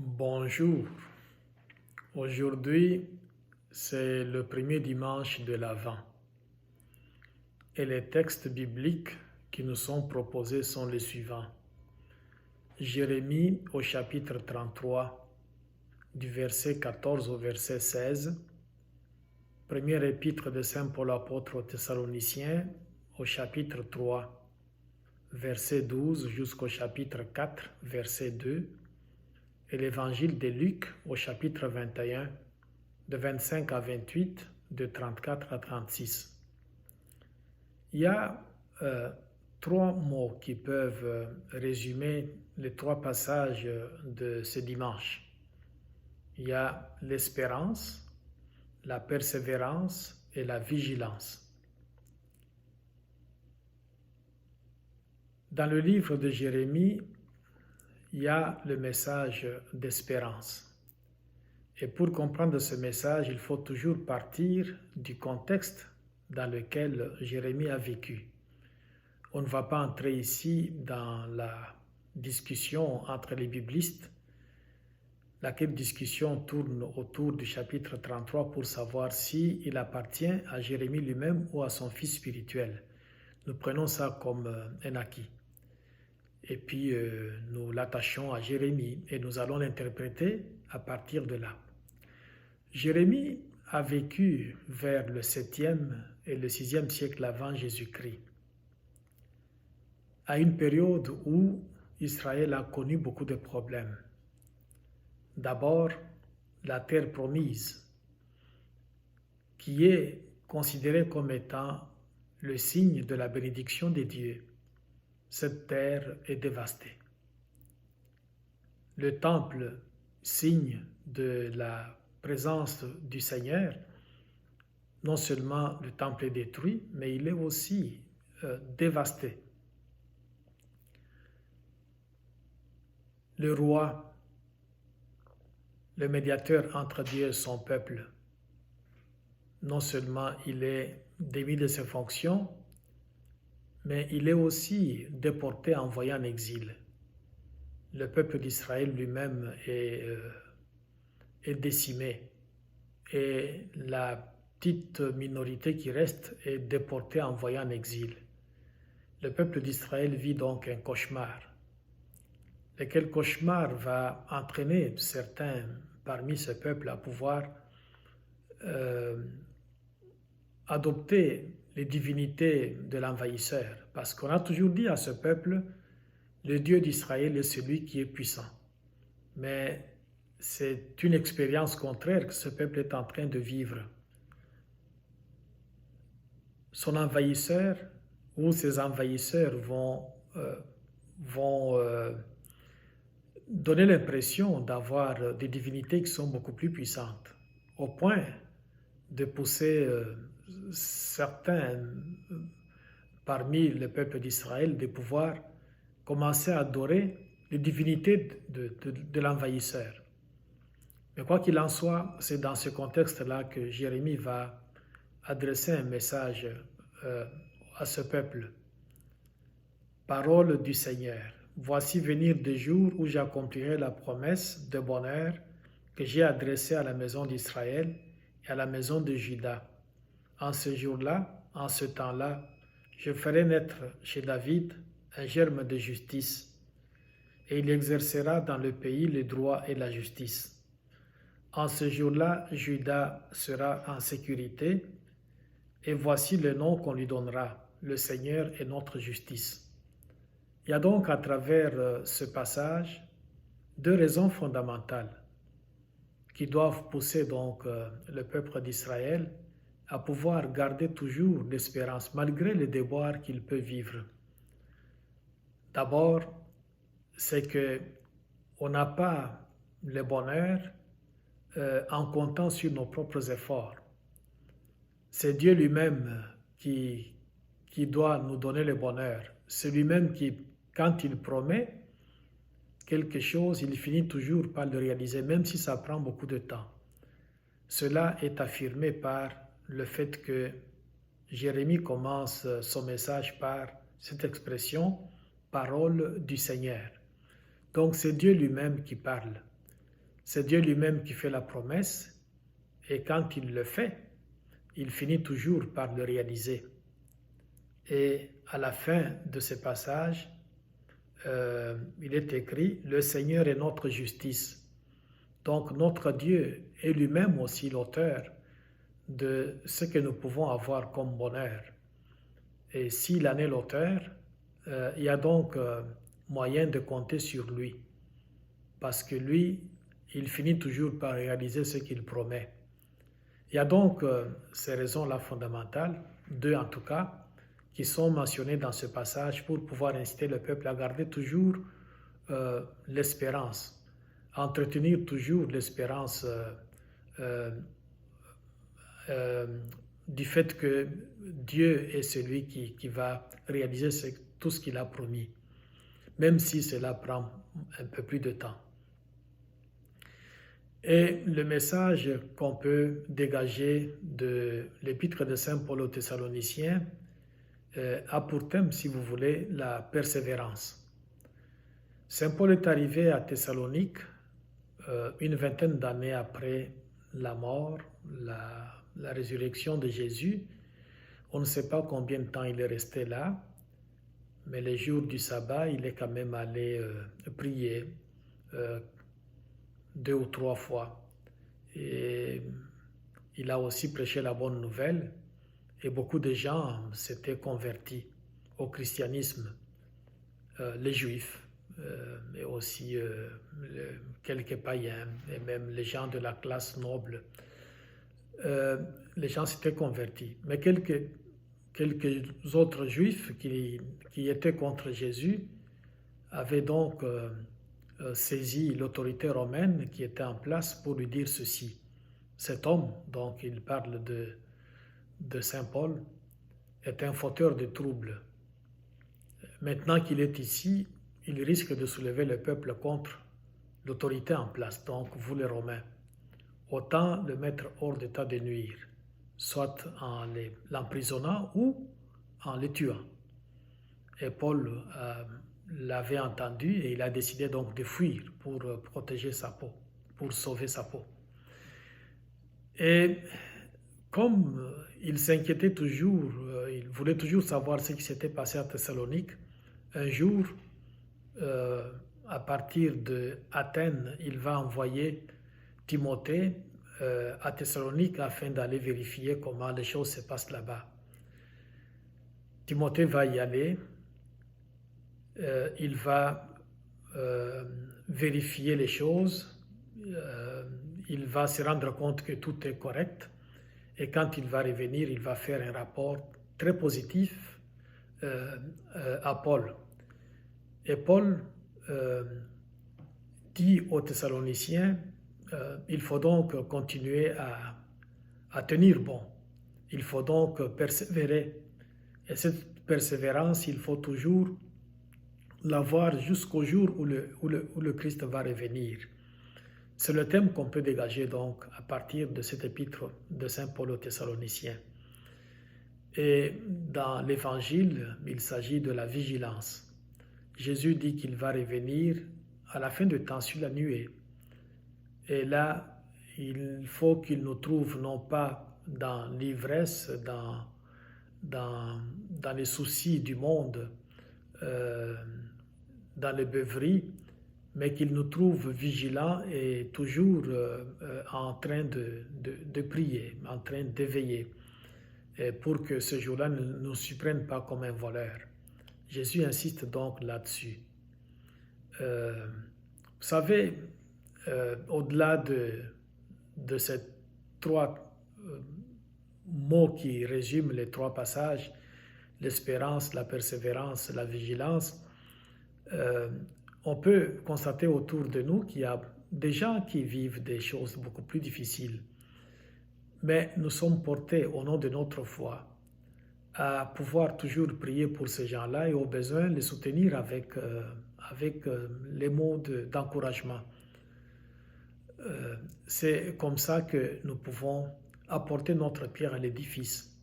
Bonjour. Aujourd'hui, c'est le premier dimanche de l'Avent et les textes bibliques qui nous sont proposés sont les suivants. Jérémie au chapitre 33, du verset 14 au verset 16. Première épître de Saint Paul apôtre aux Thessaloniciens au chapitre 3, verset 12 jusqu'au chapitre 4, verset 2. Et l'évangile de Luc au chapitre 21, de 25 à 28, de 34 à 36. Il y a trois mots qui peuvent résumer les trois passages de ce dimanche. Il y a l'espérance, la persévérance et la vigilance. Dans le livre de Jérémie, il y a le message d'espérance. Et pour comprendre ce message, il faut toujours partir du contexte dans lequel Jérémie a vécu. On ne va pas entrer ici dans la discussion entre les biblistes, laquelle discussion tourne autour du chapitre 33 pour savoir s'il appartient à Jérémie lui-même ou à son fils spirituel. Nous prenons ça comme un acquis. Et puis nous l'attachons à Jérémie et nous allons l'interpréter à partir de là. Jérémie a vécu vers le 7e et le 6e siècle avant Jésus-Christ, à une période où Israël a connu beaucoup de problèmes. D'abord, la terre promise, qui est considérée comme étant le signe de la bénédiction de Dieu. Cette terre est dévastée. Le temple, signe de la présence du Seigneur, non seulement le temple est détruit, mais il est aussi dévasté. Le roi, le médiateur entre Dieu et son peuple, non seulement il est démis de ses fonctions, mais il est aussi déporté, envoyé en exil. Le peuple d'Israël lui-même est décimé et la petite minorité qui reste est déportée, envoyée en exil. Le peuple d'Israël vit donc un cauchemar. Lequel cauchemar va entraîner certains parmi ce peuple à pouvoir adopter les divinités de l'envahisseur. Parce qu'on a toujours dit à ce peuple, le Dieu d'Israël est celui qui est puissant. Mais c'est une expérience contraire que ce peuple est en train de vivre. Son envahisseur ou ses envahisseurs vont donner l'impression d'avoir des divinités qui sont beaucoup plus puissantes, au point de pousser certains parmi le peuple d'Israël de pouvoir commencer à adorer les divinités de l'envahisseur. Mais quoi qu'il en soit, c'est dans ce contexte-là que Jérémie va adresser un message à ce peuple. Parole du Seigneur. Voici venir des jours où j'accomplirai la promesse de bonheur que j'ai adressée à la maison d'Israël et à la maison de Juda. En ce jour-là, en ce temps-là, je ferai naître chez David un germe de justice, et il exercera dans le pays le droit et la justice. En ce jour-là, Juda sera en sécurité, et voici le nom qu'on lui donnera, le Seigneur est notre justice. Il y a donc à travers ce passage deux raisons fondamentales qui doivent pousser donc le peuple d'Israël à pouvoir garder toujours l'espérance malgré les déboires qu'il peut vivre. D'abord, c'est qu'on n'a pas le bonheur en comptant sur nos propres efforts. C'est Dieu lui-même qui doit nous donner le bonheur. C'est lui-même qui, quand il promet quelque chose, il finit toujours par le réaliser, même si ça prend beaucoup de temps. Cela est affirmé par le fait que Jérémie commence son message par cette expression « parole du Seigneur ». Donc c'est Dieu lui-même qui parle. C'est Dieu lui-même qui fait la promesse et quand il le fait, il finit toujours par le réaliser. Et à la fin de ce passage, il est écrit « Le Seigneur est notre justice ». Donc notre Dieu est lui-même aussi l'auteur de ce que nous pouvons avoir comme bonheur. Et s'il en est l'auteur, il y a donc moyen de compter sur lui. Parce que lui, il finit toujours par réaliser ce qu'il promet. Il y a donc ces raisons-là fondamentales, deux en tout cas, qui sont mentionnées dans ce passage pour pouvoir inciter le peuple à garder toujours l'espérance, à entretenir toujours l'espérance du fait que Dieu est celui qui va réaliser tout ce qu'il a promis, même si cela prend un peu plus de temps. Et le message qu'on peut dégager de l'épître de Saint Paul aux Thessaloniciens a pour thème, si vous voulez, la persévérance. Saint Paul est arrivé à Thessalonique une vingtaine d'années après la mort, la résurrection de Jésus. On ne sait pas combien de temps il est resté là, mais les jours du sabbat, il est quand même allé prier 2 ou 3 fois. Et il a aussi prêché la bonne nouvelle et beaucoup de gens s'étaient convertis au christianisme, les juifs, mais aussi quelques païens et même les gens de la classe noble. Les gens s'étaient convertis. Mais quelques autres juifs qui étaient contre Jésus avaient donc saisi l'autorité romaine qui était en place pour lui dire ceci. Cet homme, donc il parle de Saint Paul, est un fauteur de troubles. Maintenant qu'il est ici, il risque de soulever le peuple contre l'autorité en place, donc vous les Romains. Autant le mettre hors d'état de nuire, soit en l'emprisonnant ou en le tuant. Et Paul l'avait entendu et il a décidé donc de fuir pour protéger sa peau, pour sauver sa peau. Et comme il s'inquiétait toujours, il voulait toujours savoir ce qui s'était passé à Thessalonique, un jour, à partir d'Athènes, il va envoyer Timothée à Thessalonique afin d'aller vérifier comment les choses se passent là-bas. Timothée va y aller, il va vérifier les choses, il va se rendre compte que tout est correct et quand il va revenir, il va faire un rapport très positif à Paul. Et Paul dit aux Thessaloniciens, il faut donc continuer à tenir bon. Il faut donc persévérer. Et cette persévérance, il faut toujours l'avoir jusqu'au jour où le Christ va revenir. C'est le thème qu'on peut dégager donc à partir de cet épître de Saint Paul aux Thessaloniciens. Et dans l'Évangile, il s'agit de la vigilance. Jésus dit qu'il va revenir à la fin du temps sur la nuée. Et là, il faut qu'il nous trouve non pas dans l'ivresse, dans les soucis du monde, dans les beuveries, mais qu'il nous trouve vigilants et toujours en train de prier, en train d'éveiller, pour que ce jour-là ne nous surprenne pas comme un voleur. Jésus insiste donc là-dessus. Vous savez, au-delà de ces 3 mots qui résument les 3 passages, l'espérance, la persévérance, la vigilance, on peut constater autour de nous qu'il y a des gens qui vivent des choses beaucoup plus difficiles. Mais nous sommes portés, au nom de notre foi, à pouvoir toujours prier pour ces gens-là et au besoin les soutenir avec les mots d'encouragement. C'est comme ça que nous pouvons apporter notre pierre à l'édifice.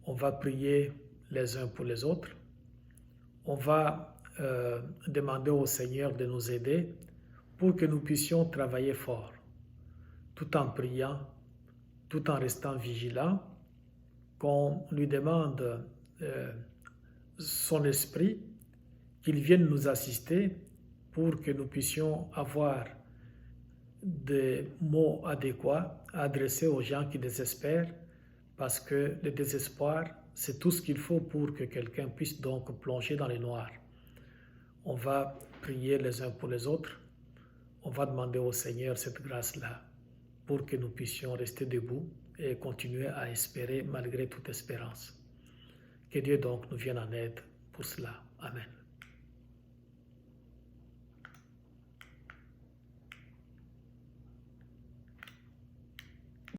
On va prier les uns pour les autres. On va demander au Seigneur de nous aider pour que nous puissions travailler fort, tout en priant, tout en restant vigilants, qu'on lui demande son esprit, qu'il vienne nous assister pour que nous puissions avoir des mots adéquats à adresser aux gens qui désespèrent, parce que le désespoir, c'est tout ce qu'il faut pour que quelqu'un puisse donc plonger dans le noir. On va prier les uns pour les autres, on va demander au Seigneur cette grâce-là pour que nous puissions rester debout et continuer à espérer malgré toute espérance. Que Dieu donc nous vienne en aide pour cela. Amen.